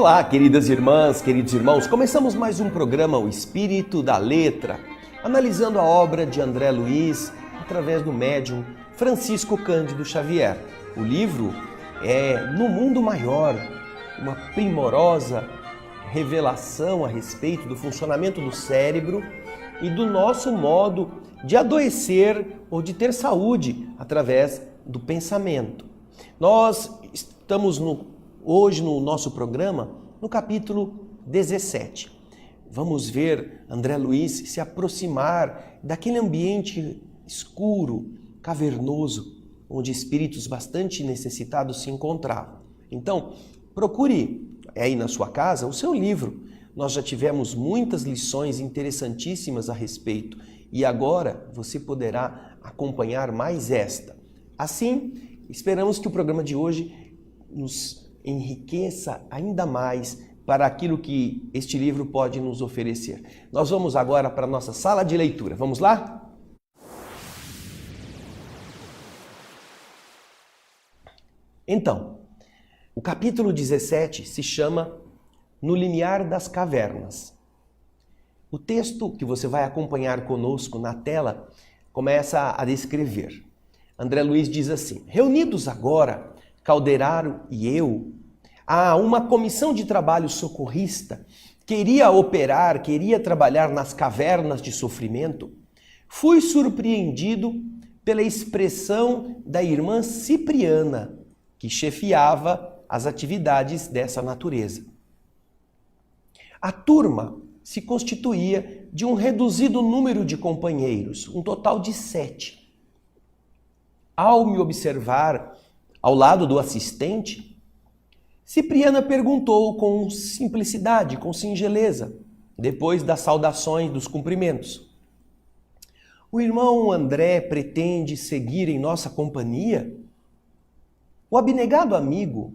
Olá, queridas irmãs, queridos irmãos. Começamos mais um programa, O Espírito da Letra, analisando a obra de André Luiz através do médium Francisco Cândido Xavier. O livro é No Mundo Maior, uma primorosa revelação a respeito do funcionamento do cérebro e do nosso modo de adoecer ou de ter saúde através do pensamento. Nós estamos hoje no nosso programa no capítulo 17. Vamos ver André Luiz se aproximar daquele ambiente escuro, cavernoso, onde espíritos bastante necessitados se encontravam. Então, procure aí na sua casa o seu livro. Nós já tivemos muitas lições interessantíssimas a respeito e agora você poderá acompanhar mais esta. Assim, esperamos que o programa de hoje nos enriqueça ainda mais para aquilo que este livro pode nos oferecer. Nós vamos agora para a nossa sala de leitura. Vamos lá? Então, o capítulo 17 se chama No Limiar das Cavernas. O texto que você vai acompanhar conosco na tela começa a descrever. André Luiz diz assim: reunidos agora, Calderaro e eu, a uma comissão de trabalho socorrista, queria trabalhar nas cavernas de sofrimento, fui surpreendido pela expressão da irmã Cipriana, que chefiava as atividades dessa natureza. A turma se constituía de um reduzido número de companheiros, um total de 7. Ao me observar ao lado do assistente, Cipriana perguntou com simplicidade, com singeleza, depois das saudações, dos cumprimentos: o irmão André pretende seguir em nossa companhia? O abnegado amigo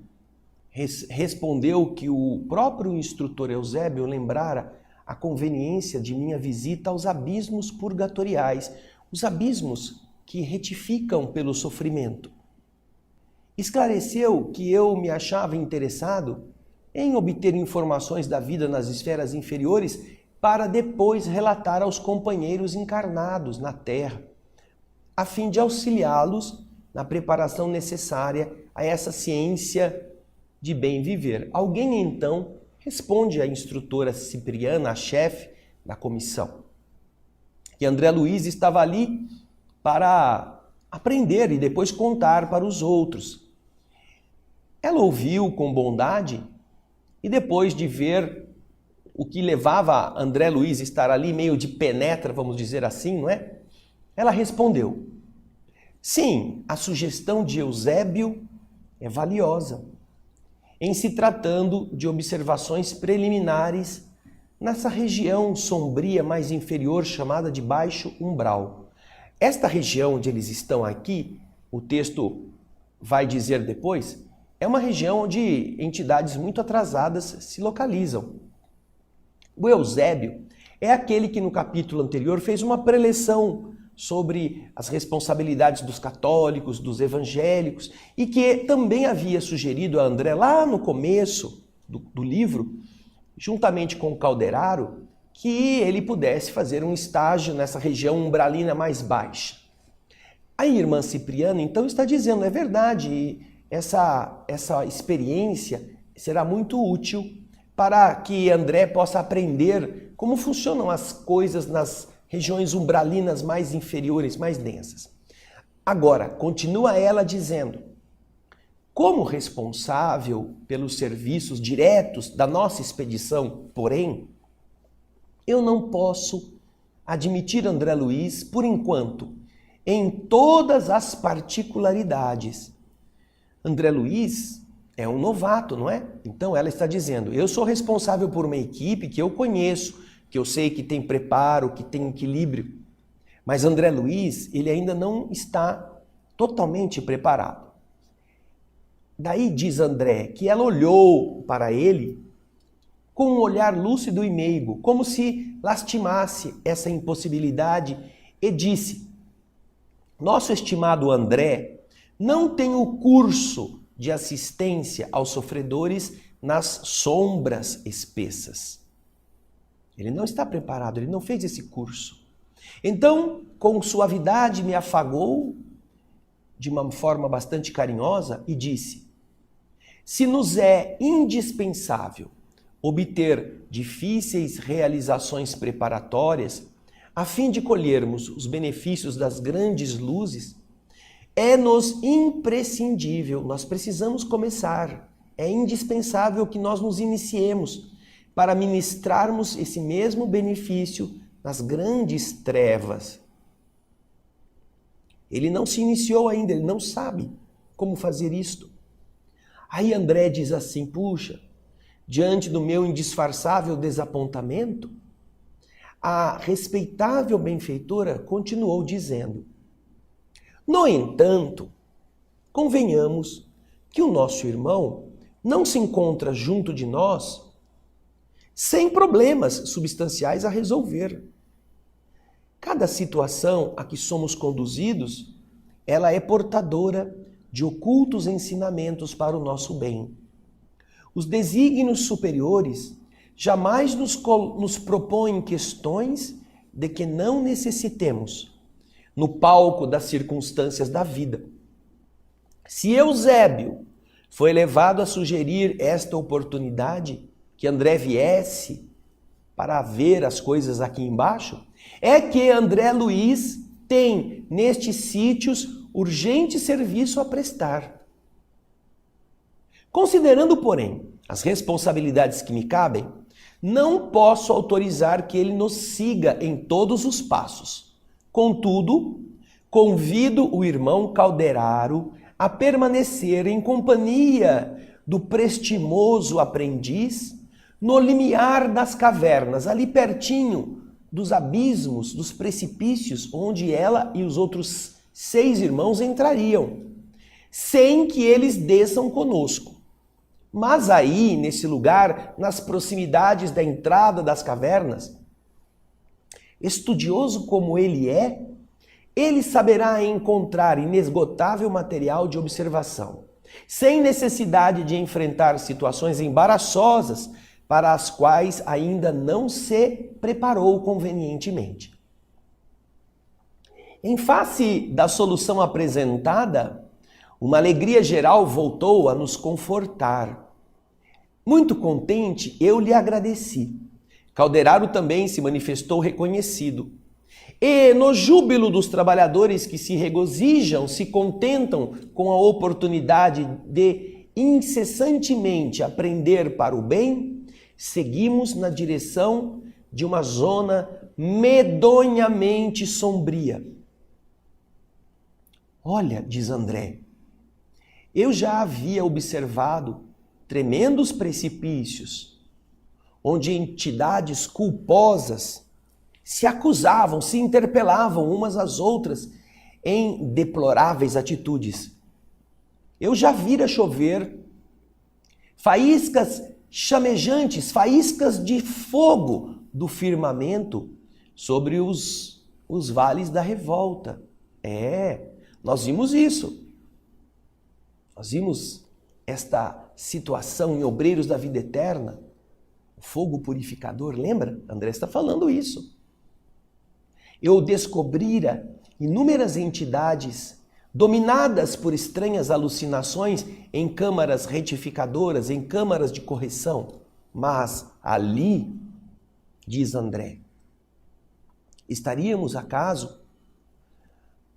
respondeu que o próprio instrutor Eusébio lembrara a conveniência de minha visita aos abismos purgatoriais, os abismos que retificam pelo sofrimento. Esclareceu que eu me achava interessado em obter informações da vida nas esferas inferiores para depois relatar aos companheiros encarnados na Terra, a fim de auxiliá-los na preparação necessária a essa ciência de bem viver. Alguém então responde à instrutora Cipriana, a chefe da comissão, que André Luiz estava ali para aprender e depois contar para os outros. Ela ouviu com bondade e depois de ver o que levava André Luiz a estar ali meio de penetra, vamos dizer assim, não é? Ela respondeu: sim, a sugestão de Eusébio é valiosa, em se tratando de observações preliminares nessa região sombria mais inferior chamada de baixo umbral. Esta região onde eles estão aqui, o texto vai dizer depois, é uma região onde entidades muito atrasadas se localizam. O Eusébio é aquele que no capítulo anterior fez uma preleção sobre as responsabilidades dos católicos, dos evangélicos, e que também havia sugerido a André lá no começo do livro, juntamente com o Calderaro, que ele pudesse fazer um estágio nessa região umbralina mais baixa. A irmã Cipriana então está dizendo, é verdade, essa experiência será muito útil para que André possa aprender como funcionam as coisas nas regiões umbralinas mais inferiores, mais densas. Agora, continua ela dizendo: como responsável pelos serviços diretos da nossa expedição, porém, eu não posso admitir André Luiz, por enquanto, em todas as particularidades. André Luiz é um novato, não é? Então ela está dizendo, eu sou responsável por uma equipe que eu conheço, que eu sei que tem preparo, que tem equilíbrio. Mas André Luiz, ele ainda não está totalmente preparado. Daí diz André que ela olhou para ele com um olhar lúcido e meigo, como se lastimasse essa impossibilidade, e disse: nosso estimado André não tem o curso de assistência aos sofredores nas sombras espessas. Ele não está preparado, ele não fez esse curso. Então, com suavidade, me afagou de uma forma bastante carinhosa e disse: se nos é indispensável obter difíceis realizações preparatórias, a fim de colhermos os benefícios das grandes luzes, é-nos imprescindível, nós precisamos começar, é indispensável que nós nos iniciemos para ministrarmos esse mesmo benefício nas grandes trevas. Ele não se iniciou ainda, ele não sabe como fazer isto. Aí André diz assim: puxa, diante do meu indisfarçável desapontamento, a respeitável benfeitora continuou dizendo: no entanto, convenhamos que o nosso irmão não se encontra junto de nós sem problemas substanciais a resolver. Cada situação a que somos conduzidos, ela é portadora de ocultos ensinamentos para o nosso bem. Os desígnios superiores jamais nos propõem questões de que não necessitemos no palco das circunstâncias da vida. Se Eusébio foi levado a sugerir esta oportunidade, que André viesse para ver as coisas aqui embaixo, é que André Luiz tem nestes sítios urgente serviço a prestar. Considerando, porém, as responsabilidades que me cabem, não posso autorizar que ele nos siga em todos os passos. Contudo, convido o irmão Calderaro a permanecer em companhia do prestimoso aprendiz no limiar das cavernas, ali pertinho dos abismos, dos precipícios, onde ela e os outros 6 irmãos entrariam, sem que eles desçam conosco. Mas aí, nesse lugar, nas proximidades da entrada das cavernas, estudioso como ele é, ele saberá encontrar inesgotável material de observação, sem necessidade de enfrentar situações embaraçosas para as quais ainda não se preparou convenientemente. Em face da solução apresentada, uma alegria geral voltou a nos confortar. Muito contente, eu lhe agradeci. Calderaro também se manifestou reconhecido. E no júbilo dos trabalhadores que se regozijam, se contentam com a oportunidade de incessantemente aprender para o bem, seguimos na direção de uma zona medonhamente sombria. Olha, diz André, eu já havia observado tremendos precipícios, onde entidades culposas se acusavam, se interpelavam umas às outras em deploráveis atitudes. Eu já vira chover faíscas chamejantes, faíscas de fogo do firmamento sobre os vales da revolta. Nós vimos isso. Nós vimos esta situação em Obreiros da Vida Eterna, o fogo purificador, lembra? André está falando isso. Eu descobrira inúmeras entidades dominadas por estranhas alucinações em câmaras retificadoras, em câmaras de correção. Mas ali, diz André, estaríamos acaso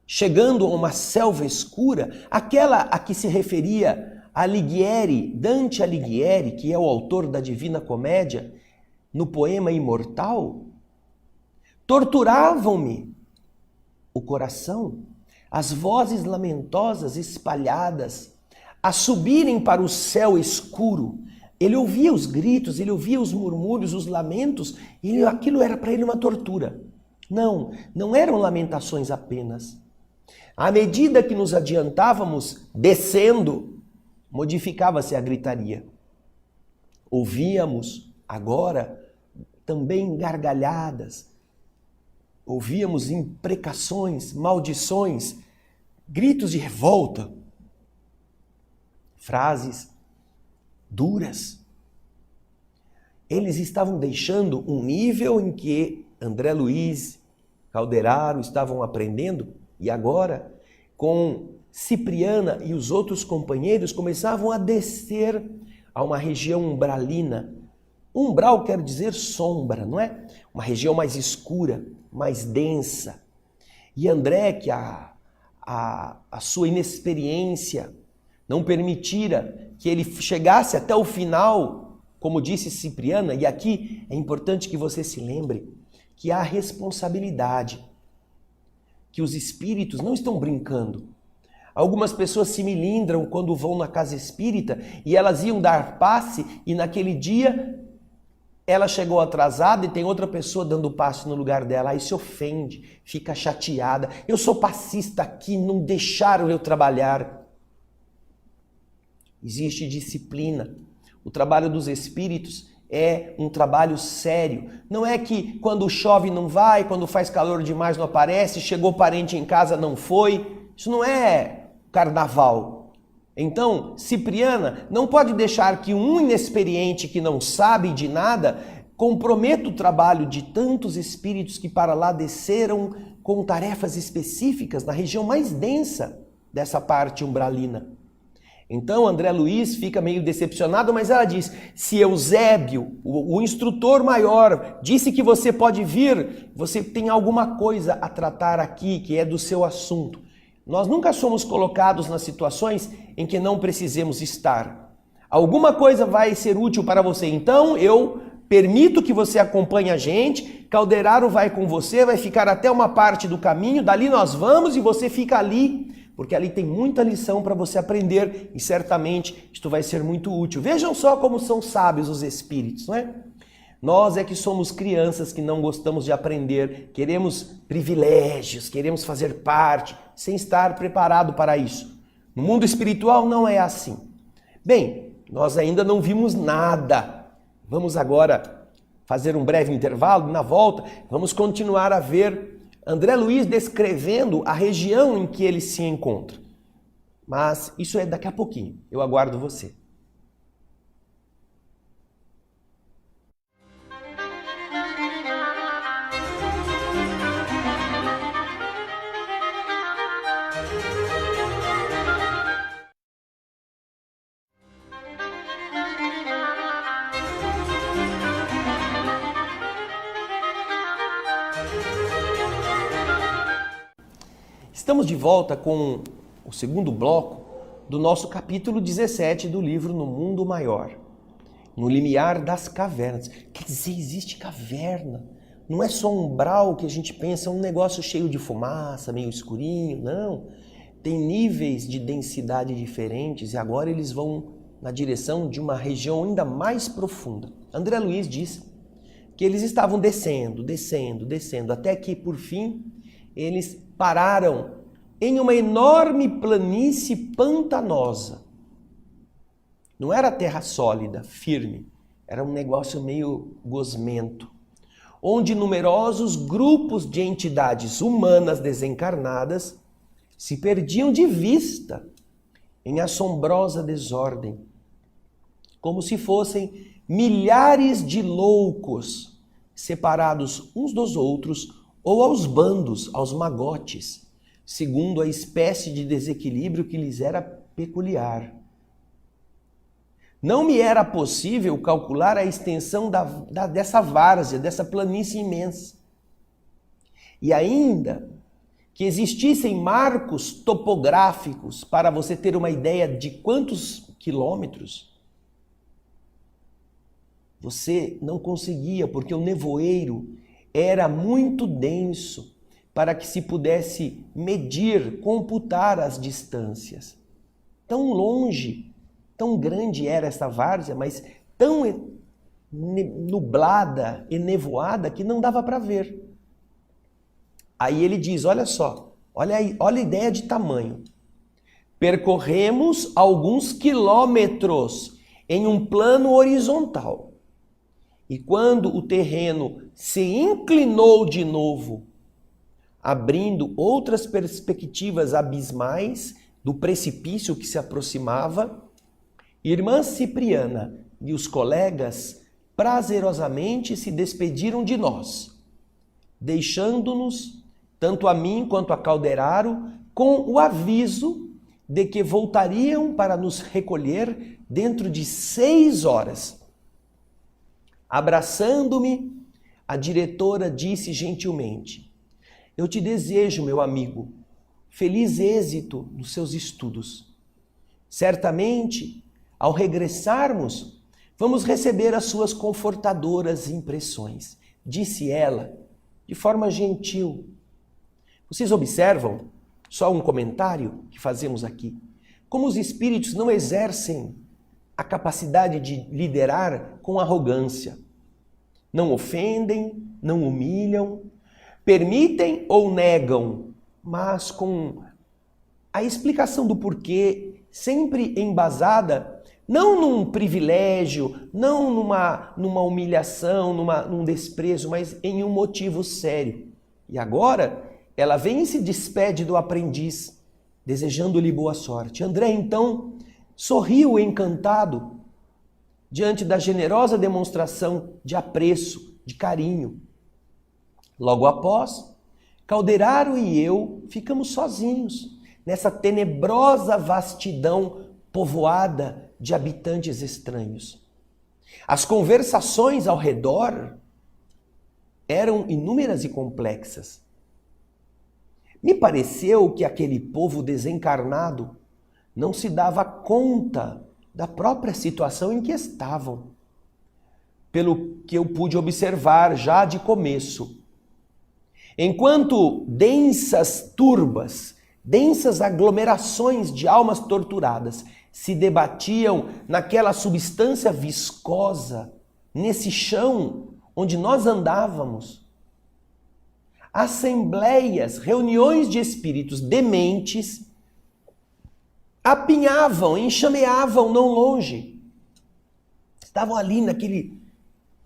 chegando a uma selva escura, aquela a que se referia Alighieri, Dante Alighieri, que é o autor da Divina Comédia, no poema Imortal? Torturavam-me o coração as vozes lamentosas espalhadas a subirem para o céu escuro. Ele ouvia os gritos, ele ouvia os murmúrios, os lamentos, e aquilo era para ele uma tortura. Não eram lamentações apenas. À medida que nos adiantávamos, descendo, modificava-se a gritaria. Ouvíamos agora também gargalhadas, ouvíamos imprecações, maldições, gritos de revolta, frases duras, Eles estavam deixando um nível em que André Luiz, Calderaro estavam aprendendo, e agora, com Cipriana e os outros companheiros, começavam a descer a uma região umbralina. Umbral quer dizer sombra, não é? Uma região mais escura, mais densa. E André, que a sua inexperiência não permitira que ele chegasse até o final, como disse Cipriana, e aqui é importante que você se lembre que há responsabilidade, que os espíritos não estão brincando. Algumas pessoas se melindram quando vão na casa espírita e elas iam dar passe e naquele dia ela chegou atrasada e tem outra pessoa dando passe no lugar dela. Aí se ofende, fica chateada. Eu sou passista aqui, não deixaram eu trabalhar. Existe disciplina. O trabalho dos espíritos é um trabalho sério. Não é que quando chove não vai, quando faz calor demais não aparece, chegou parente em casa não foi. Isso não é carnaval. Então, Cipriana não pode deixar que um inexperiente que não sabe de nada comprometa o trabalho de tantos espíritos que para lá desceram com tarefas específicas na região mais densa dessa parte umbralina. Então, André Luiz fica meio decepcionado, mas ela diz, se Eusébio, o instrutor maior, disse que você pode vir, você tem alguma coisa a tratar aqui que é do seu assunto. Nós nunca somos colocados nas situações em que não precisemos estar. Alguma coisa vai ser útil para você, então eu permito que você acompanhe a gente, Calderaro vai com você, vai ficar até uma parte do caminho, dali nós vamos e você fica ali, porque ali tem muita lição para você aprender e certamente isto vai ser muito útil. Vejam só como são sábios os espíritos, não é? Nós é que somos crianças que não gostamos de aprender, queremos privilégios, queremos fazer parte, sem estar preparado para isso. No mundo espiritual não é assim. Bem, nós ainda não vimos nada. Vamos agora fazer um breve intervalo, na volta vamos continuar a ver André Luiz descrevendo a região em que ele se encontra. Mas isso é daqui a pouquinho, eu aguardo você. Estamos de volta com o segundo bloco do nosso capítulo 17 do livro No Mundo Maior, no limiar das cavernas. Quer dizer, existe caverna. Não é só um umbral que a gente pensa, um negócio cheio de fumaça, meio escurinho, não. Tem níveis de densidade diferentes e agora eles vão na direção de uma região ainda mais profunda. André Luiz diz que eles estavam descendo, até que, por fim, eles pararam em uma enorme planície pantanosa. Não era terra sólida, firme, era um negócio meio gosmento, onde numerosos grupos de entidades humanas desencarnadas se perdiam de vista em assombrosa desordem, como se fossem milhares de loucos separados uns dos outros ou aos bandos, aos magotes, segundo a espécie de desequilíbrio que lhes era peculiar. Não me era possível calcular a extensão dessa várzea, dessa planície imensa. E ainda que existissem marcos topográficos para você ter uma ideia de quantos quilômetros, você não conseguia, porque o nevoeiro era muito denso para que se pudesse medir, computar as distâncias. Tão longe, tão grande era essa várzea, mas tão nublada e nevoada que não dava para ver. Aí ele diz, olha só, olha a ideia de tamanho. Percorremos alguns quilômetros em um plano horizontal. E quando o terreno se inclinou de novo, abrindo outras perspectivas abismais do precipício que se aproximava, irmã Cipriana e os colegas prazerosamente se despediram de nós, deixando-nos, tanto a mim quanto a Calderaro, com o aviso de que voltariam para nos recolher dentro de 6 horas. Abraçando-me, a diretora disse gentilmente: eu te desejo, meu amigo, feliz êxito nos seus estudos. Certamente, ao regressarmos, vamos receber as suas confortadoras impressões, disse ela, de forma gentil. Vocês observam, só um comentário que fazemos aqui, como os espíritos não exercem a capacidade de liderar com arrogância. Não ofendem, não humilham, permitem ou negam, mas com a explicação do porquê, sempre embasada, não num privilégio, não numa humilhação, num desprezo, mas em um motivo sério. E agora, ela vem e se despede do aprendiz, desejando-lhe boa sorte. André, então, sorriu encantado diante da generosa demonstração de apreço, de carinho. Logo após, Calderaro e eu ficamos sozinhos nessa tenebrosa vastidão povoada de habitantes estranhos. As conversações ao redor eram inúmeras e complexas. Me pareceu que aquele povo desencarnado não se dava conta da própria situação em que estavam. Pelo que eu pude observar já de começo. Enquanto densas turbas, densas aglomerações de almas torturadas se debatiam naquela substância viscosa, nesse chão onde nós andávamos, assembleias, reuniões de espíritos dementes apinhavam, enxameavam não longe. Estavam ali naquele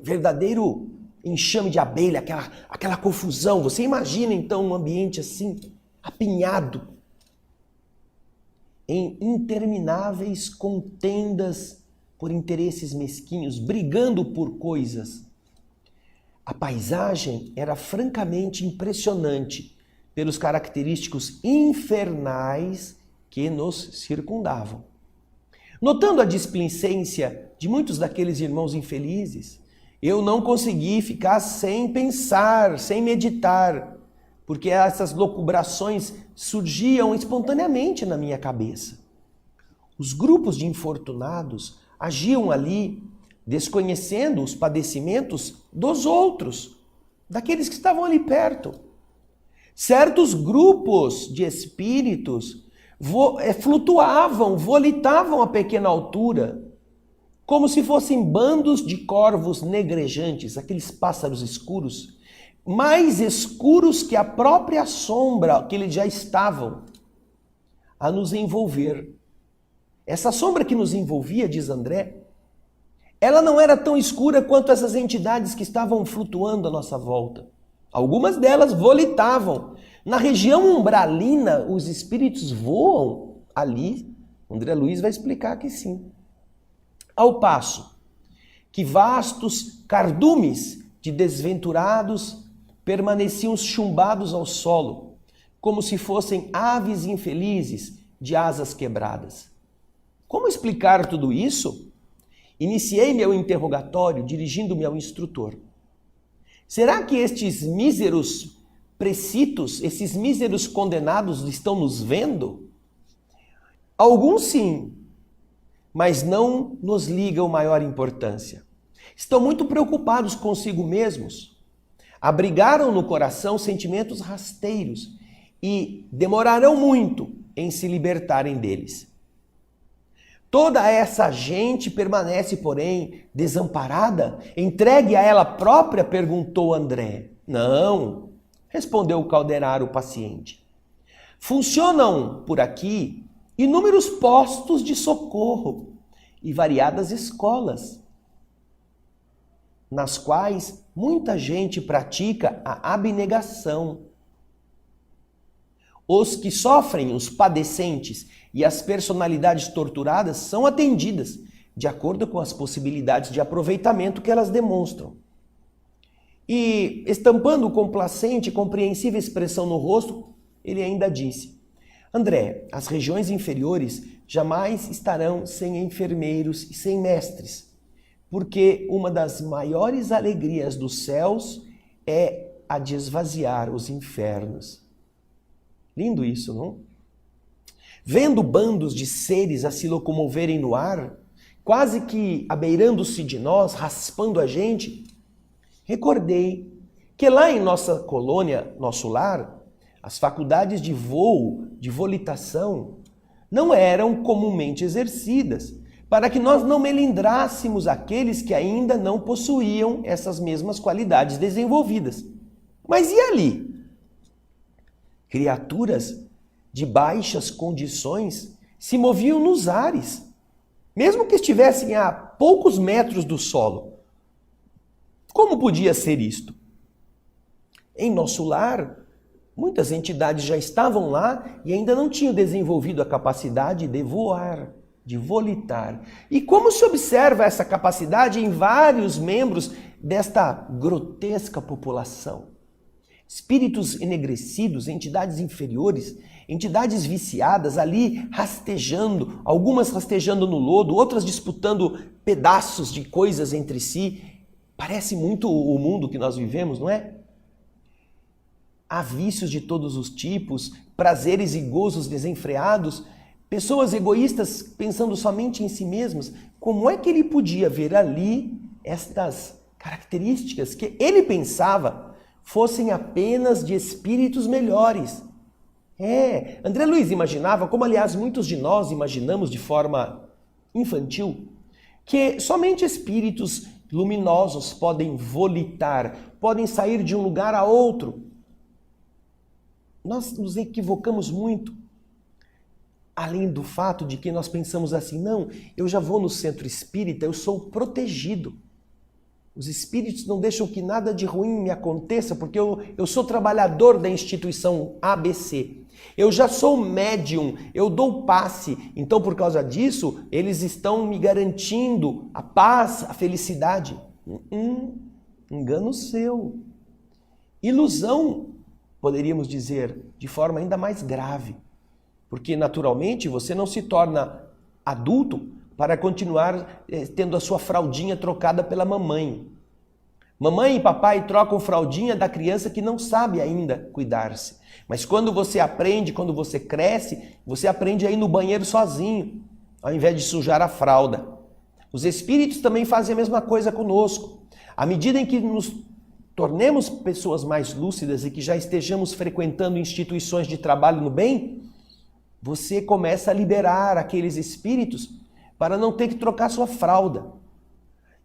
verdadeiro enxame de abelha, aquela confusão. Você imagina então um ambiente assim, apinhado, em intermináveis contendas por interesses mesquinhos, brigando por coisas. A paisagem era francamente impressionante pelos característicos infernais que nos circundavam. Notando a displicência de muitos daqueles irmãos infelizes, eu não consegui ficar sem pensar, sem meditar, porque essas locubrações surgiam espontaneamente na minha cabeça. Os grupos de infortunados agiam ali, desconhecendo os padecimentos dos outros, daqueles que estavam ali perto. Certos grupos de espíritos flutuavam, volitavam a pequena altura, como se fossem bandos de corvos negrejantes, aqueles pássaros escuros, mais escuros que a própria sombra que eles já estavam a nos envolver. Essa sombra que nos envolvia, diz André, ela não era tão escura quanto essas entidades que estavam flutuando à nossa volta. Algumas delas volitavam. Na região umbralina, os espíritos voam ali. André Luiz vai explicar que sim. Ao passo que vastos cardumes de desventurados permaneciam chumbados ao solo, como se fossem aves infelizes de asas quebradas. Como explicar tudo isso? Iniciei meu interrogatório dirigindo-me ao instrutor. Será que estes míseros precitos, esses míseros condenados estão nos vendo? Alguns sim, mas não nos ligam maior importância. Estão muito preocupados consigo mesmos. Abrigaram no coração sentimentos rasteiros e demorarão muito em se libertarem deles. Toda essa gente permanece, porém, desamparada? Entregue a ela própria? Perguntou André. Não, respondeu o Calderaro paciente. Funcionam por aqui inúmeros postos de socorro e variadas escolas, nas quais muita gente pratica a abnegação. Os que sofrem, os padecentes e as personalidades torturadas são atendidas de acordo com as possibilidades de aproveitamento que elas demonstram. E, estampando complacente e compreensível expressão no rosto, ele ainda disse: André, as regiões inferiores jamais estarão sem enfermeiros e sem mestres, porque uma das maiores alegrias dos céus é a de esvaziar os infernos. Lindo isso, não? Vendo bandos de seres a se locomoverem no ar, quase que abeirando-se de nós, raspando a gente, recordei que lá em nossa colônia, nosso lar, as faculdades de voo, de volitação, não eram comumente exercidas, para que nós não melindrássemos aqueles que ainda não possuíam essas mesmas qualidades desenvolvidas. Mas e ali? Criaturas de baixas condições se moviam nos ares, mesmo que estivessem a poucos metros do solo. Como podia ser isto? Em nosso lar, muitas entidades já estavam lá e ainda não tinham desenvolvido a capacidade de voar, de volitar. E como se observa essa capacidade em vários membros desta grotesca população? Espíritos enegrecidos, entidades inferiores, entidades viciadas ali rastejando, algumas rastejando no lodo, outras disputando pedaços de coisas entre si. Parece muito o mundo que nós vivemos, não é? Há vícios de todos os tipos, prazeres e gozos desenfreados, pessoas egoístas pensando somente em si mesmas. Como é que ele podia ver ali estas características que ele pensava fossem apenas de espíritos melhores? André Luiz imaginava, como aliás muitos de nós imaginamos de forma infantil, que somente espíritos luminosos podem volitar, podem sair de um lugar a outro. Nós nos equivocamos muito. Além do fato de que nós pensamos assim, não, eu já vou no centro espírita, eu sou protegido. Os espíritos não deixam que nada de ruim me aconteça, porque eu sou trabalhador da instituição ABC. Eu já sou médium, eu dou passe. Então, por causa disso, eles estão me garantindo a paz, a felicidade. Engano seu. Ilusão, poderíamos dizer, de forma ainda mais grave. Porque, naturalmente, você não se torna adulto para continuar tendo a sua fraldinha trocada pela mamãe. Mamãe e papai trocam fraldinha da criança que não sabe ainda cuidar-se. Mas quando você aprende, quando você cresce, você aprende a ir no banheiro sozinho, ao invés de sujar a fralda. Os espíritos também fazem a mesma coisa conosco. À medida em que nos tornemos pessoas mais lúcidas e que já estejamos frequentando instituições de trabalho no bem, você começa a liberar aqueles espíritos para não ter que trocar sua fralda.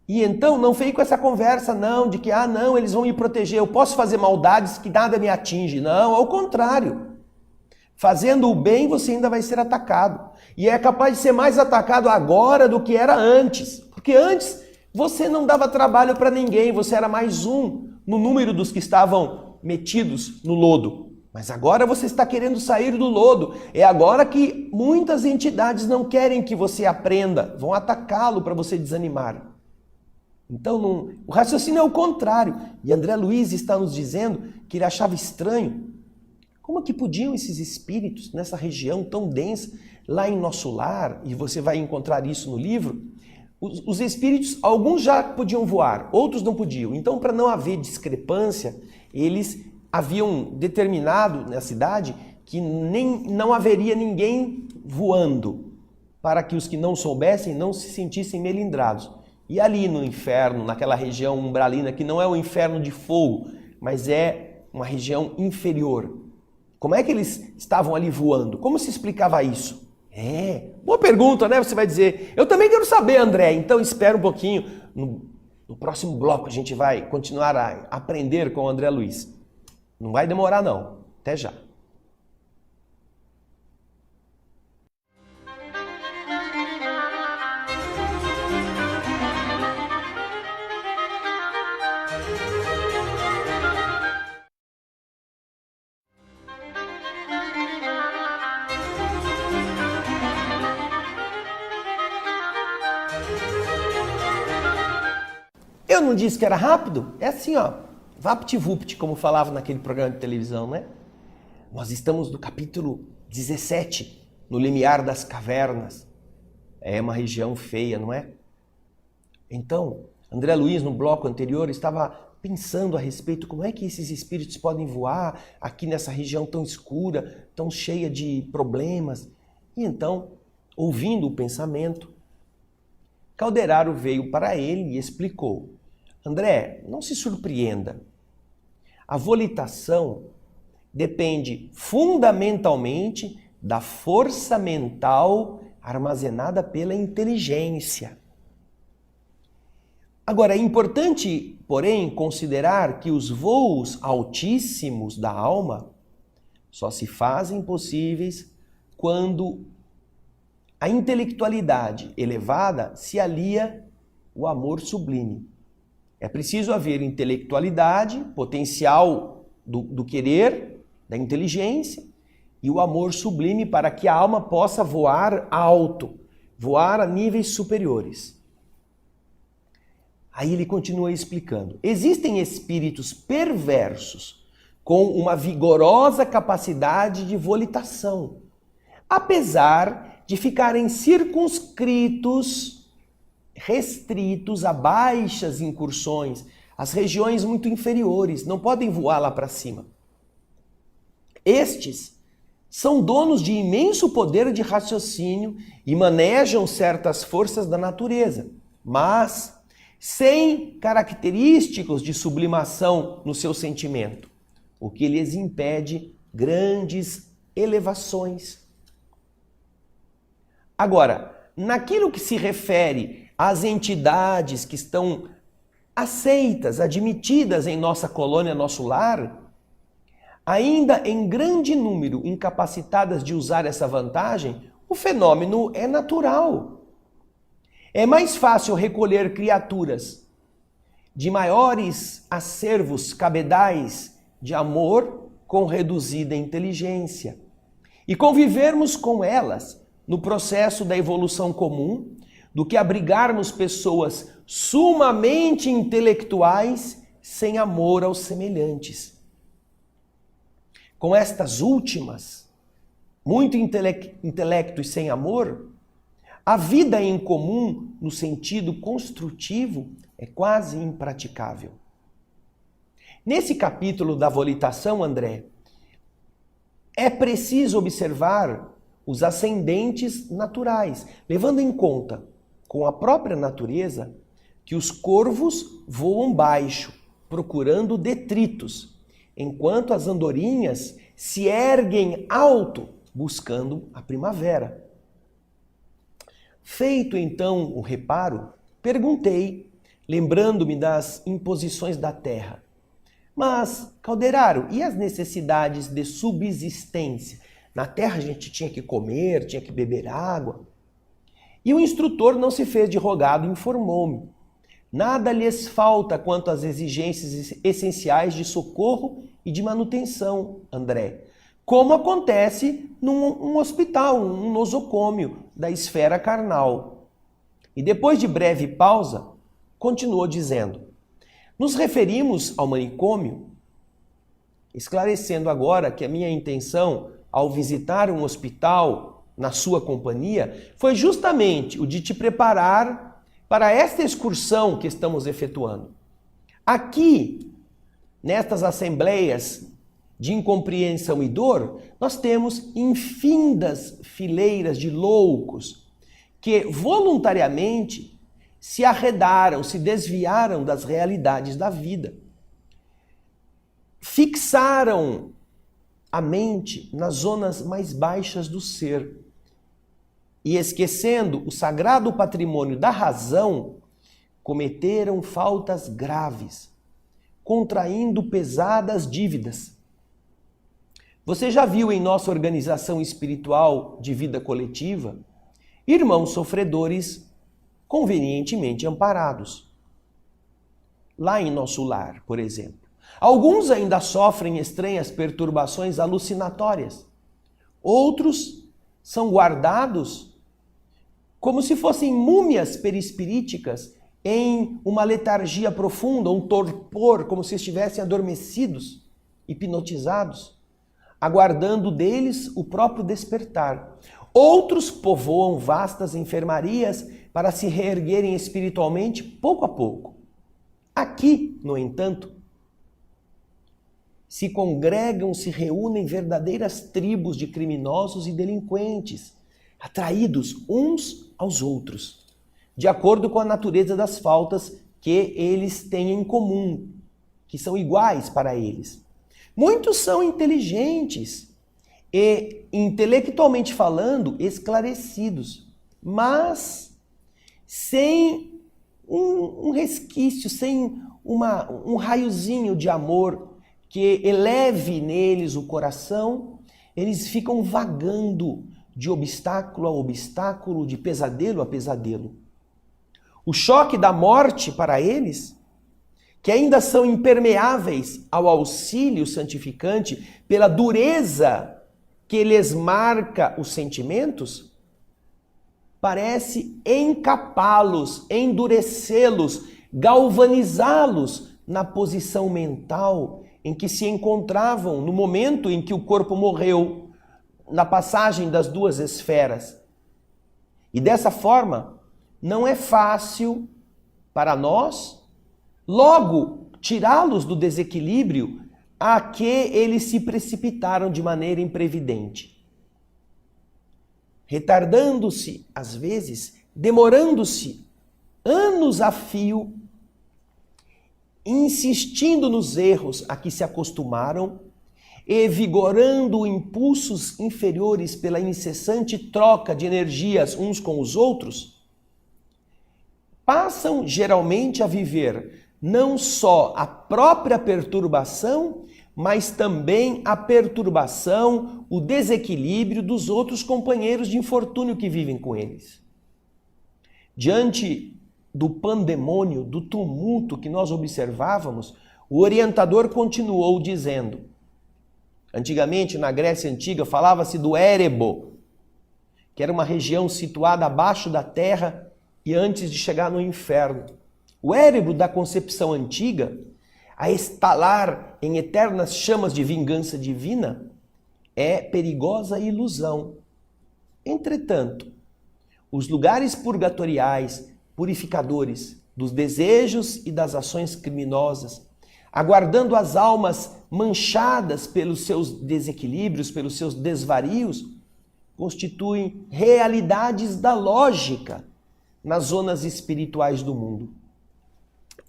E então não vem com essa conversa não, de que não, eles vão me proteger, eu posso fazer maldades que nada me atinge. Não, ao contrário. Fazendo o bem você ainda vai ser atacado. E é capaz de ser mais atacado agora do que era antes. Porque antes você não dava trabalho para ninguém, você era mais um no número dos que estavam metidos no lodo. Mas agora você está querendo sair do lodo. É agora que muitas entidades não querem que você aprenda, vão atacá-lo para você desanimar. Então, o raciocínio é o contrário. E André Luiz está nos dizendo que ele achava estranho. Como que podiam esses espíritos, nessa região tão densa, lá em nosso lar, e você vai encontrar isso no livro, os espíritos, alguns já podiam voar, outros não podiam. Então, para não haver discrepância, eles haviam determinado na cidade que não haveria ninguém voando, para que os que não soubessem não se sentissem melindrados. E ali no inferno, naquela região umbralina, que não é o inferno de fogo, mas é uma região inferior. Como é que eles estavam ali voando? Como se explicava isso? Boa pergunta, né? Você vai dizer, eu também quero saber, André. Então espera um pouquinho. No próximo bloco a gente vai continuar a aprender com o André Luiz. Não vai demorar não. Até já. não disse que era rápido? É assim, ó, vapt-vupt, como falava naquele programa de televisão, né? Nós estamos no capítulo 17, no limiar das cavernas. É uma região feia, não é? Então, André Luiz, no bloco anterior, estava pensando a respeito como é que esses espíritos podem voar aqui nessa região tão escura, tão cheia de problemas. E então, ouvindo o pensamento, Calderaro veio para ele e explicou: André, não se surpreenda. A volitação depende fundamentalmente da força mental armazenada pela inteligência. Agora, é importante, porém, considerar que os voos altíssimos da alma só se fazem possíveis quando a intelectualidade elevada se alia ao amor sublime. É preciso haver intelectualidade, potencial do querer, da inteligência, e o amor sublime para que a alma possa voar alto, voar a níveis superiores. Aí ele continua explicando. Existem espíritos perversos com uma vigorosa capacidade de volitação, apesar de ficarem circunscritos, restritos a baixas incursões, às regiões muito inferiores, não podem voar lá para cima. Estes são donos de imenso poder de raciocínio e manejam certas forças da natureza, mas sem característicos de sublimação no seu sentimento, o que lhes impede grandes elevações. Agora, naquilo que se refere às entidades que estão aceitas, admitidas em nossa colônia, nosso lar, ainda em grande número incapacitadas de usar essa vantagem, o fenômeno é natural. É mais fácil recolher criaturas de maiores acervos cabedais de amor com reduzida inteligência e convivermos com elas no processo da evolução comum do que abrigarmos pessoas sumamente intelectuais sem amor aos semelhantes. Com estas últimas, muito intelecto e sem amor, a vida em comum, no sentido construtivo, é quase impraticável. Nesse capítulo da volitação, André, é preciso observar os ascendentes naturais, levando em conta, com a própria natureza, que os corvos voam baixo, procurando detritos, enquanto as andorinhas se erguem alto, buscando a primavera. Feito então o reparo, perguntei, lembrando-me das imposições da terra: mas, Calderaro, e as necessidades de subsistência? Na terra a gente tinha que comer, tinha que beber água. E o instrutor não se fez de rogado e informou-me: nada lhes falta quanto às exigências essenciais de socorro e de manutenção, André, como acontece num hospital, um nosocômio da esfera carnal. E depois de breve pausa, continuou dizendo: nos referimos ao manicômio, esclarecendo agora que a minha intenção ao visitar um hospital na sua companhia foi justamente o de te preparar para esta excursão que estamos efetuando. Aqui, nestas assembleias de incompreensão e dor, nós temos infindas fileiras de loucos que voluntariamente se arredaram, se desviaram das realidades da vida. Fixaram a mente nas zonas mais baixas do ser e, esquecendo o sagrado patrimônio da razão, cometeram faltas graves, contraindo pesadas dívidas. Você já viu em nossa organização espiritual de vida coletiva irmãos sofredores convenientemente amparados. Lá em nosso lar, por exemplo, alguns ainda sofrem estranhas perturbações alucinatórias. Outros são guardados como se fossem múmias perispiríticas em uma letargia profunda, um torpor, como se estivessem adormecidos, hipnotizados, aguardando deles o próprio despertar. Outros povoam vastas enfermarias para se reerguerem espiritualmente pouco a pouco. Aqui, no entanto, se congregam, se reúnem verdadeiras tribos de criminosos e delinquentes, atraídos uns aos outros, de acordo com a natureza das faltas que eles têm em comum, que são iguais para eles. Muitos são inteligentes e, intelectualmente falando, esclarecidos, mas sem um resquício, sem um raiozinho de amor que eleve neles o coração, eles ficam vagando de obstáculo a obstáculo, de pesadelo a pesadelo. O choque da morte para eles, que ainda são impermeáveis ao auxílio santificante pela dureza que lhes marca os sentimentos, parece encapá-los, endurecê-los, galvanizá-los na posição mental em que se encontravam no momento em que o corpo morreu, na passagem das duas esferas. E dessa forma, não é fácil para nós logo tirá-los do desequilíbrio a que eles se precipitaram de maneira imprevidente. Retardando-se, às vezes, demorando-se anos a fio, insistindo nos erros a que se acostumaram e vigorando impulsos inferiores pela incessante troca de energias uns com os outros, passam geralmente a viver não só a própria perturbação, mas também a perturbação, o desequilíbrio dos outros companheiros de infortúnio que vivem com eles. Diante do pandemônio, do tumulto que nós observávamos, o orientador continuou dizendo: antigamente, na Grécia Antiga, falava-se do Érebo, que era uma região situada abaixo da terra e antes de chegar no inferno. O Érebo da concepção antiga, a estalar em eternas chamas de vingança divina, é perigosa ilusão. Entretanto, os lugares purgatoriais, purificadores dos desejos e das ações criminosas, aguardando as almas manchadas pelos seus desequilíbrios, pelos seus desvarios, constituem realidades da lógica nas zonas espirituais do mundo.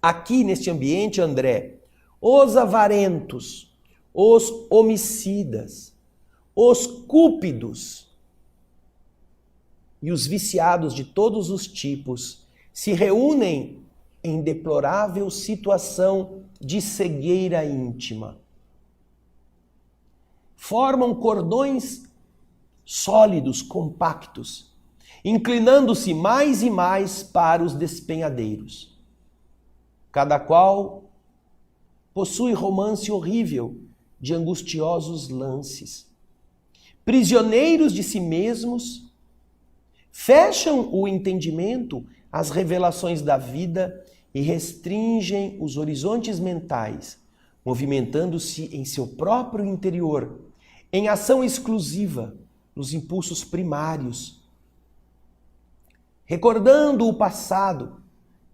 Aqui neste ambiente, André, os avarentos, os homicidas, os cúpidos e os viciados de todos os tipos se reúnem em deplorável situação de cegueira íntima. Formam cordões sólidos, compactos, inclinando-se mais e mais para os despenhadeiros. Cada qual possui romance horrível de angustiosos lances. Prisioneiros de si mesmos, fecham o entendimento às revelações da vida e restringem os horizontes mentais, movimentando-se em seu próprio interior, em ação exclusiva, nos impulsos primários, recordando o passado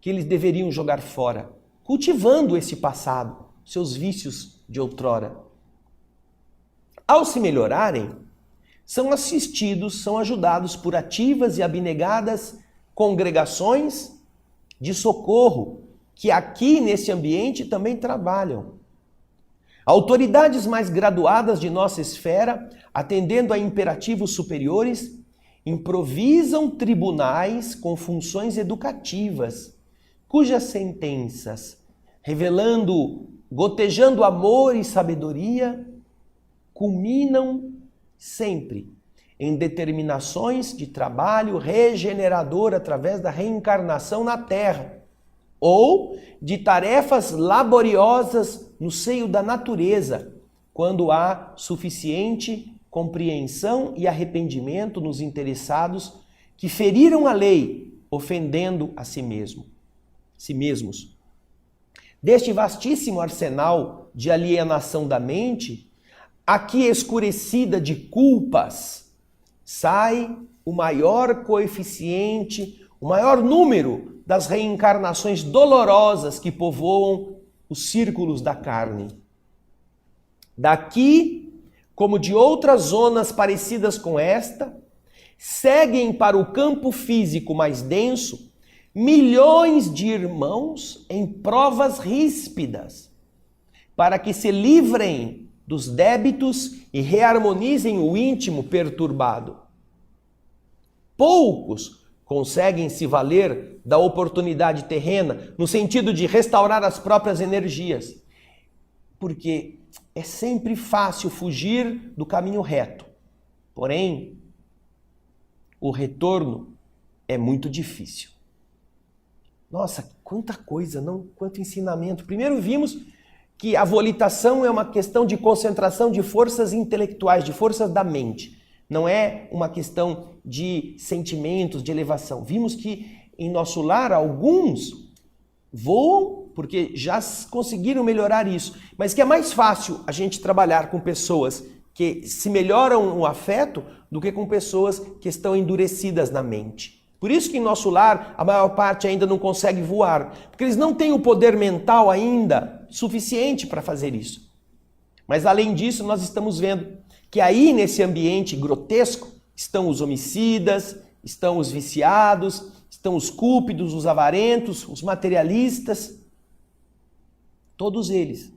que eles deveriam jogar fora, cultivando esse passado, seus vícios de outrora. Ao se melhorarem, são assistidos, são ajudados por ativas e abnegadas congregações de socorro, que aqui nesse ambiente também trabalham. Autoridades mais graduadas de nossa esfera, atendendo a imperativos superiores, improvisam tribunais com funções educativas, cujas sentenças, revelando, gotejando amor e sabedoria, culminam sempre em determinações de trabalho regenerador através da reencarnação na Terra, ou de tarefas laboriosas no seio da natureza, quando há suficiente compreensão e arrependimento nos interessados que feriram a lei, ofendendo a si mesmo. si mesmos. Deste vastíssimo arsenal de alienação da mente, aqui escurecida de culpas, sai o maior coeficiente, o maior número das reencarnações dolorosas que povoam os círculos da carne. Daqui, como de outras zonas parecidas com esta, seguem para o campo físico mais denso milhões de irmãos em provas ríspidas, para que se livrem dos débitos e reharmonizem o íntimo perturbado. Poucos conseguem se valer da oportunidade terrena no sentido de restaurar as próprias energias, porque é sempre fácil fugir do caminho reto. Porém, o retorno é muito difícil. Nossa, quanta coisa, não? Quanto ensinamento. Primeiro vimos que a volitação é uma questão de concentração de forças intelectuais, de forças da mente. Não é uma questão de sentimentos, de elevação. Vimos que em nosso lar alguns voam porque já conseguiram melhorar isso, mas que é mais fácil a gente trabalhar com pessoas que se melhoram o afeto do que com pessoas que estão endurecidas na mente. Por isso que em nosso lar a maior parte ainda não consegue voar, porque eles não têm o poder mental ainda suficiente para fazer isso. Mas além disso, nós estamos vendo que aí nesse ambiente grotesco estão os homicidas, estão os viciados, estão os cúpidos, os avarentos, os materialistas, todos eles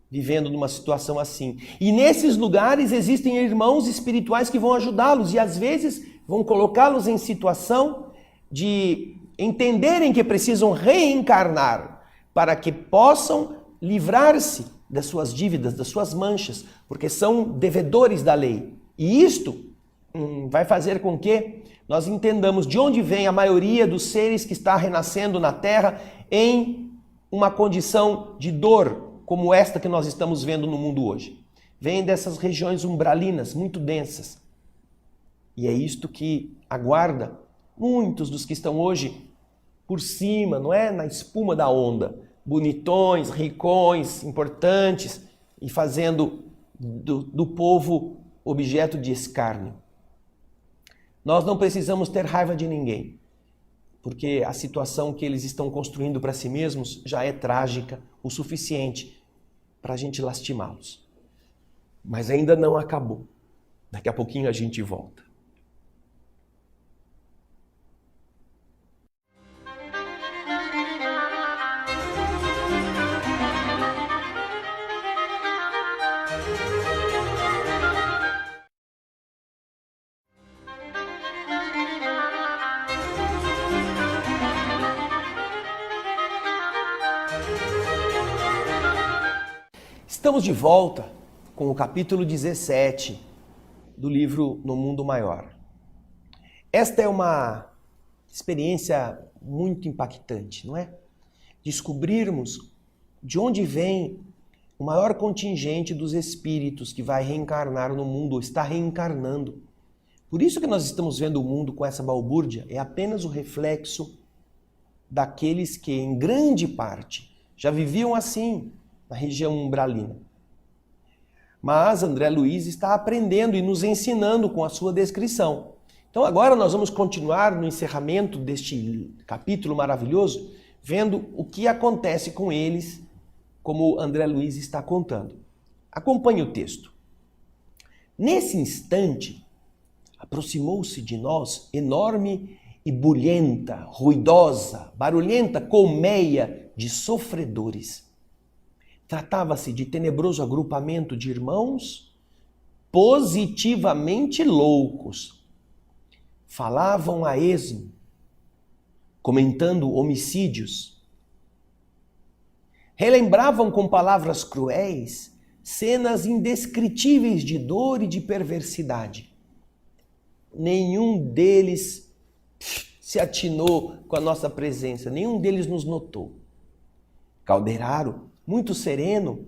vivendo numa situação assim. E nesses lugares existem irmãos espirituais que vão ajudá-los e às vezes vão colocá-los em situação de entenderem que precisam reencarnar para que possam livrar-se das suas dívidas, das suas manchas, porque são devedores da lei. E isto vai fazer com que nós entendamos de onde vem a maioria dos seres que está renascendo na Terra em uma condição de dor, como esta que nós estamos vendo no mundo hoje. Vem dessas regiões umbralinas, muito densas. E é isto que aguarda muitos dos que estão hoje por cima, não é? Na espuma da onda. Bonitões, ricões, importantes e fazendo do povo objeto de escárnio. Nós não precisamos ter raiva de ninguém, porque a situação que eles estão construindo para si mesmos já é trágica o suficiente para a gente lastimá-los. Mas ainda não acabou. Daqui a pouquinho a gente volta. Estamos de volta com o capítulo 17 do livro No Mundo Maior. Esta é uma experiência muito impactante, não é? Descobrirmos de onde vem o maior contingente dos espíritos que vai reencarnar no mundo, ou está reencarnando. Por isso que nós estamos vendo o mundo com essa balbúrdia, é apenas o reflexo daqueles que, em grande parte, já viviam assim, na região umbralina. Mas André Luiz está aprendendo e nos ensinando com a sua descrição. Então agora nós vamos continuar no encerramento deste capítulo maravilhoso, vendo o que acontece com eles, como André Luiz está contando. Acompanhe o texto. Nesse instante, aproximou-se de nós enorme e bulhenta, ruidosa, barulhenta colmeia de sofredores. Tratava-se de tenebroso agrupamento de irmãos positivamente loucos. Falavam a esmo, comentando homicídios. Relembravam com palavras cruéis cenas indescritíveis de dor e de perversidade. Nenhum deles se atinou com a nossa presença, nenhum deles nos notou. Calderaro, muito sereno,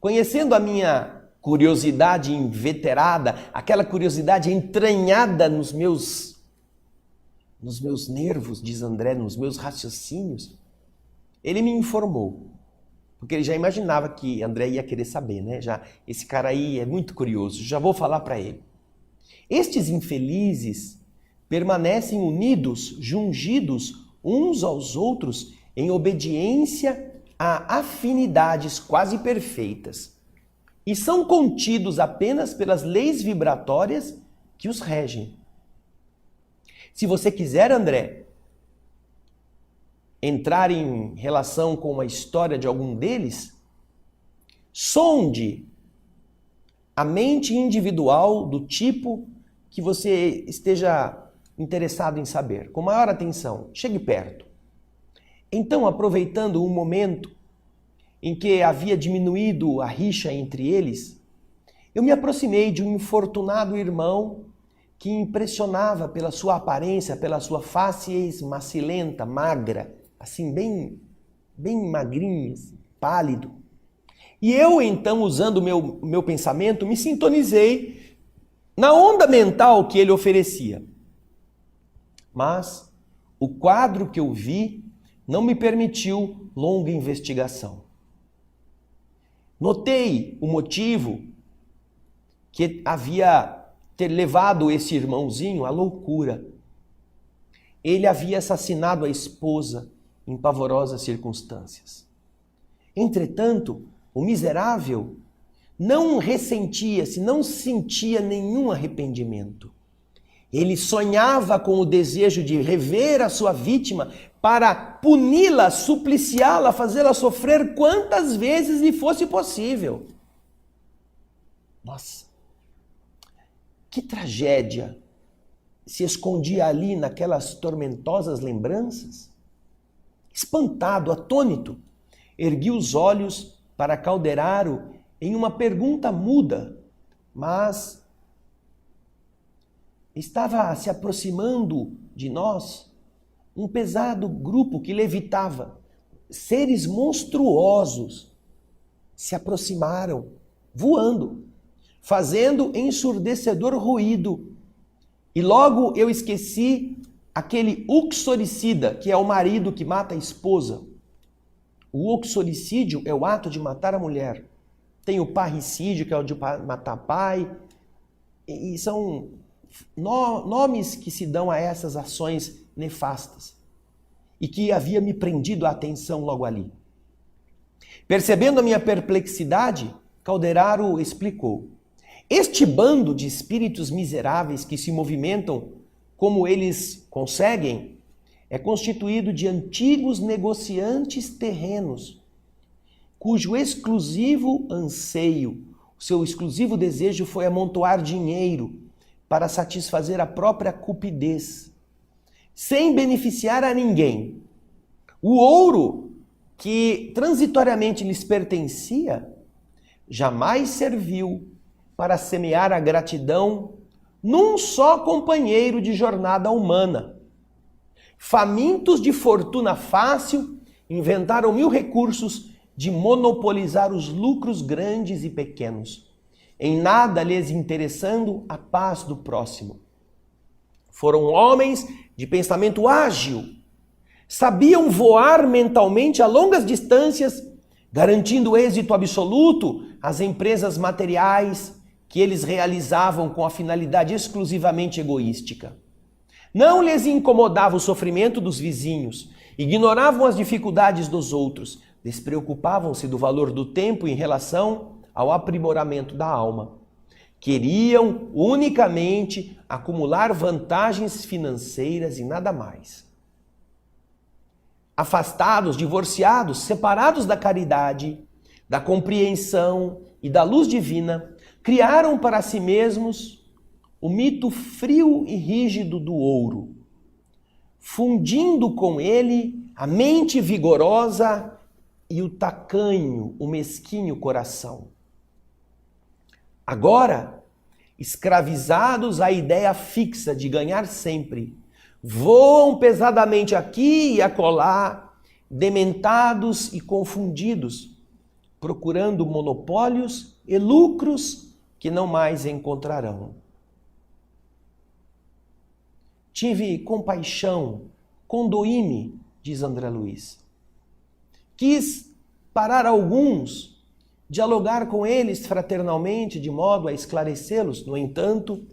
conhecendo a minha curiosidade inveterada, aquela curiosidade entranhada nos meus nervos, diz André, nos meus raciocínios, Ele me informou, porque ele já imaginava que André ia querer saber, né? Já, esse cara aí é muito curioso, já vou falar para ele. Estes infelizes permanecem unidos, jungidos uns aos outros em obediência a afinidades quase perfeitas e são contidos apenas pelas leis vibratórias que os regem. Se você quiser, André, entrar em relação com a história de algum deles, sonde a mente individual do tipo que você esteja interessado em saber, com maior atenção. Chegue perto. Então, aproveitando um momento em que havia diminuído a rixa entre eles, eu me aproximei de um infortunado irmão que impressionava pela sua aparência, pela sua face macilenta, magra, assim bem magrinho, pálido. E eu então, usando o meu pensamento, me sintonizei na onda mental que ele oferecia. Mas o quadro que eu vi não me permitiu longa investigação. Notei o motivo que havia ter levado esse irmãozinho à loucura. Ele havia assassinado a esposa em pavorosas circunstâncias. Entretanto, o miserável não ressentia-se, não sentia nenhum arrependimento. Ele sonhava com o desejo de rever a sua vítima para puni-la, supliciá-la, fazê-la sofrer quantas vezes lhe fosse possível. Nossa, que tragédia se escondia ali naquelas tormentosas lembranças. Espantado, atônito, ergui os olhos para Calderaro em uma pergunta muda, mas estava se aproximando de nós um pesado grupo que levitava. Seres monstruosos se aproximaram, voando, fazendo ensurdecedor ruído. E logo eu esqueci aquele uxoricida, que é o marido que mata a esposa. O uxoricídio é o ato de matar a mulher. Tem o parricídio, que é o de matar pai. E são nomes que se dão a essas ações nefastas. E que havia me prendido a atenção logo ali. Percebendo a minha perplexidade, Calderaro explicou. Este bando de espíritos miseráveis que se movimentam como eles conseguem, é constituído de antigos negociantes terrenos, cujo exclusivo anseio, seu exclusivo desejo foi amontoar dinheiro para satisfazer a própria cupidez, sem beneficiar a ninguém. O ouro que transitoriamente lhes pertencia jamais serviu para semear a gratidão num só companheiro de jornada humana. Famintos de fortuna fácil, inventaram 1000 recursos de monopolizar os lucros grandes e pequenos, em nada lhes interessando a paz do próximo. Foram homens de pensamento ágil, sabiam voar mentalmente a longas distâncias, garantindo êxito absoluto às empresas materiais que eles realizavam com a finalidade exclusivamente egoística. Não lhes incomodava o sofrimento dos vizinhos, ignoravam as dificuldades dos outros, despreocupavam-se do valor do tempo em relação ao aprimoramento da alma. Queriam unicamente acumular vantagens financeiras e nada mais. Afastados, divorciados, separados da caridade, da compreensão e da luz divina, criaram para si mesmos o mito frio e rígido do ouro, fundindo com ele a mente vigorosa e o tacanho, o mesquinho coração. Agora, escravizados à ideia fixa de ganhar sempre, voam pesadamente aqui e acolá, dementados e confundidos, procurando monopólios e lucros que não mais encontrarão. Tive compaixão, condoí-me, diz André Luiz. quis parar alguns, dialogar com eles fraternalmente, de modo a esclarecê-los. No entanto,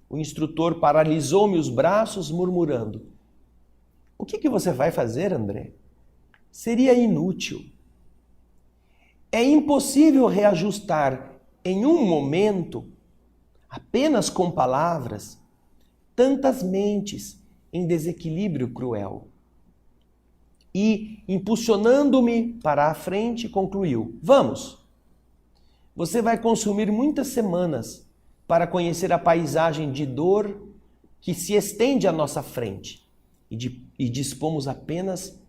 o instrutor paralisou-me os braços, murmurando: o que você vai fazer, André? Seria inútil. É impossível reajustar em um momento, apenas com palavras, tantas mentes em desequilíbrio cruel. E, impulsionando-me para a frente, concluiu: vamos! Você vai consumir muitas semanas para conhecer a paisagem de dor que se estende à nossa frente. E dispomos apenas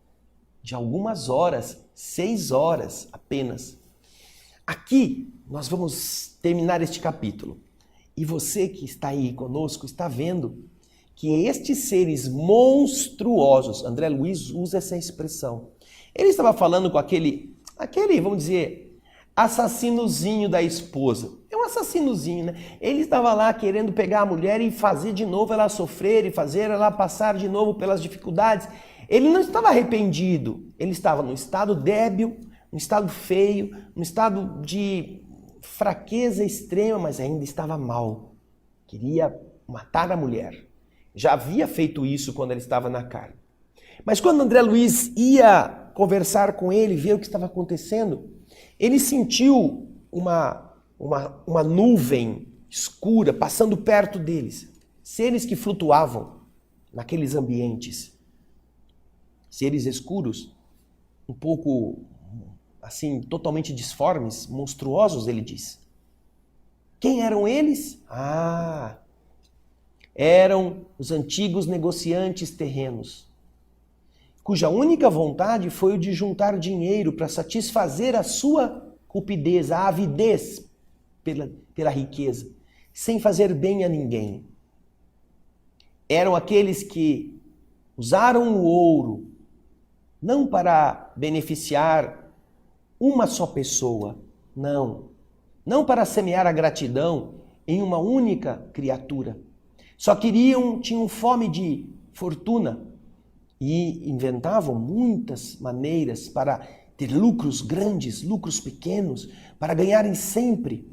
de algumas horas, 6 horas apenas. Aqui nós vamos terminar este capítulo. E você que está aí conosco está vendo que estes seres monstruosos, André Luiz usa essa expressão, ele estava falando com aquele, vamos dizer, assassinozinho da esposa. É um assassinozinho, né? Ele estava lá querendo pegar a mulher e fazer de novo ela sofrer e fazer ela passar de novo pelas dificuldades. Ele não estava arrependido, ele estava num estado débil, num estado feio, num estado de fraqueza extrema, mas ainda estava mal. Queria matar a mulher. Já havia feito isso quando ele estava na carne. Mas quando André Luiz ia conversar com ele, ver o que estava acontecendo, ele sentiu uma nuvem escura passando perto deles. Seres que flutuavam naqueles ambientes. Seres escuros, um pouco assim, totalmente disformes, monstruosos, ele diz. Quem eram eles? Eram os antigos negociantes terrenos, cuja única vontade foi o de juntar dinheiro para satisfazer a sua cupidez, a avidez pela riqueza, sem fazer bem a ninguém. Eram aqueles que usaram o ouro não para beneficiar uma só pessoa, não para semear a gratidão em uma única criatura. Só tinham fome de fortuna e inventavam muitas maneiras para ter lucros grandes, lucros pequenos, para ganharem sempre.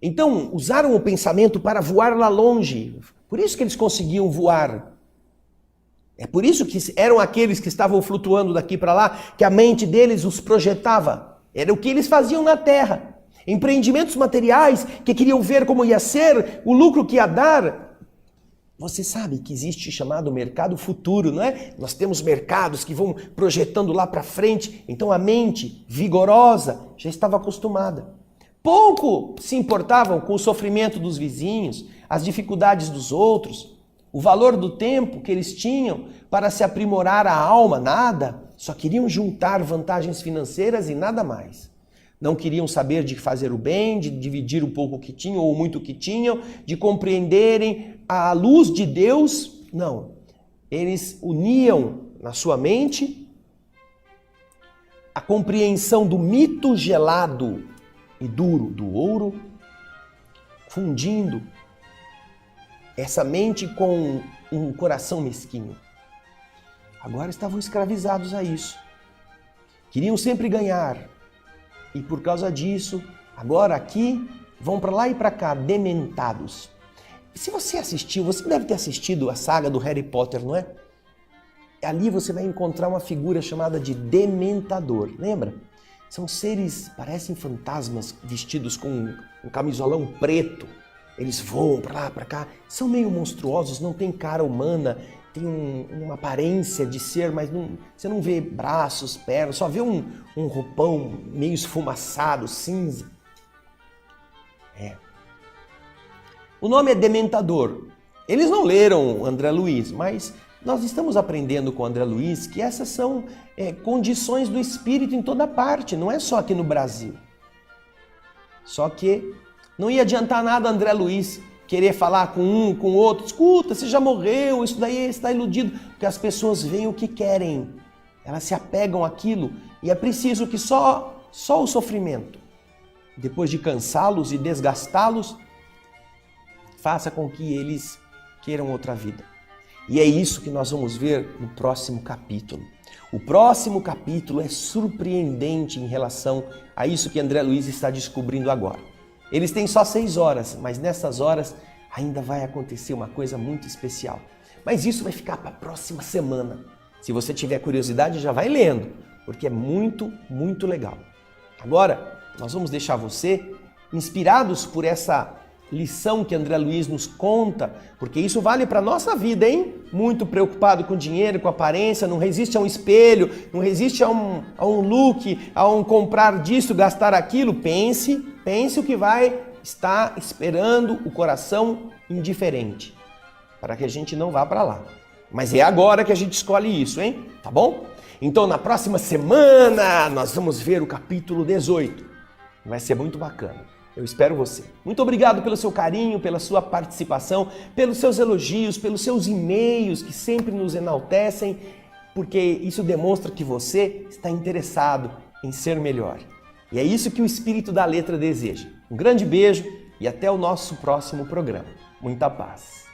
Então, usaram o pensamento para voar lá longe. Por isso que eles conseguiam voar. É por isso que eram aqueles que estavam flutuando daqui para lá, que a mente deles os projetava. Era o que eles faziam na Terra. Empreendimentos materiais que queriam ver como ia ser, o lucro que ia dar. Você sabe que existe chamado mercado futuro, não é? Nós temos mercados que vão projetando lá para frente. Então a mente vigorosa já estava acostumada. Pouco se importavam com o sofrimento dos vizinhos, as dificuldades dos outros, o valor do tempo que eles tinham para se aprimorar a alma, nada. Só queriam juntar vantagens financeiras e nada mais. Não queriam saber de fazer o bem, de dividir um pouco o que tinham ou muito o que tinham, de compreenderem a luz de Deus. Não. Eles uniam na sua mente a compreensão do mito gelado e duro do ouro, fundindo essa mente com um coração mesquinho. Agora estavam escravizados a isso. Queriam sempre ganhar. E por causa disso, agora aqui, vão para lá e para cá, dementados. Se você assistiu, você deve ter assistido a saga do Harry Potter, não é? Ali você vai encontrar uma figura chamada de Dementador, lembra? São seres, parecem fantasmas, vestidos com um camisolão preto. Eles voam para lá, para cá, são meio monstruosos, não tem cara humana, tem uma aparência de ser, mas você não vê braços, pernas, só vê um roupão meio esfumaçado, cinza. O nome é Dementador. Eles não leram André Luiz, mas nós estamos aprendendo com André Luiz que essas são condições do espírito em toda parte, não é só aqui no Brasil. Só que não ia adiantar nada André Luiz querer falar com um, com o outro. Escuta, você já morreu, isso daí está iludido. Porque as pessoas veem o que querem. Elas se apegam àquilo. E é preciso que só o sofrimento, depois de cansá-los e desgastá-los, faça com que eles queiram outra vida. E é isso que nós vamos ver no próximo capítulo. O próximo capítulo é surpreendente em relação a isso que André Luiz está descobrindo agora. Eles têm só 6 horas, mas nessas horas ainda vai acontecer uma coisa muito especial. Mas isso vai ficar para a próxima semana. Se você tiver curiosidade, já vai lendo, porque é muito, muito legal. Agora, nós vamos deixar você inspirados por essa lição que André Luiz nos conta, porque isso vale para a nossa vida, hein? Muito preocupado com dinheiro, com aparência, não resiste a um espelho, não resiste a um look, a um comprar disso, gastar aquilo. Pense o que vai estar esperando o coração indiferente, para que a gente não vá para lá. Mas é agora que a gente escolhe isso, hein? Tá bom? Então, na próxima semana, nós vamos ver o capítulo 18. Vai ser muito bacana. Eu espero você. Muito obrigado pelo seu carinho, pela sua participação, pelos seus elogios, pelos seus e-mails que sempre nos enaltecem, porque isso demonstra que você está interessado em ser melhor. E é isso que o Espírito da Letra deseja. Um grande beijo e até o nosso próximo programa. Muita paz.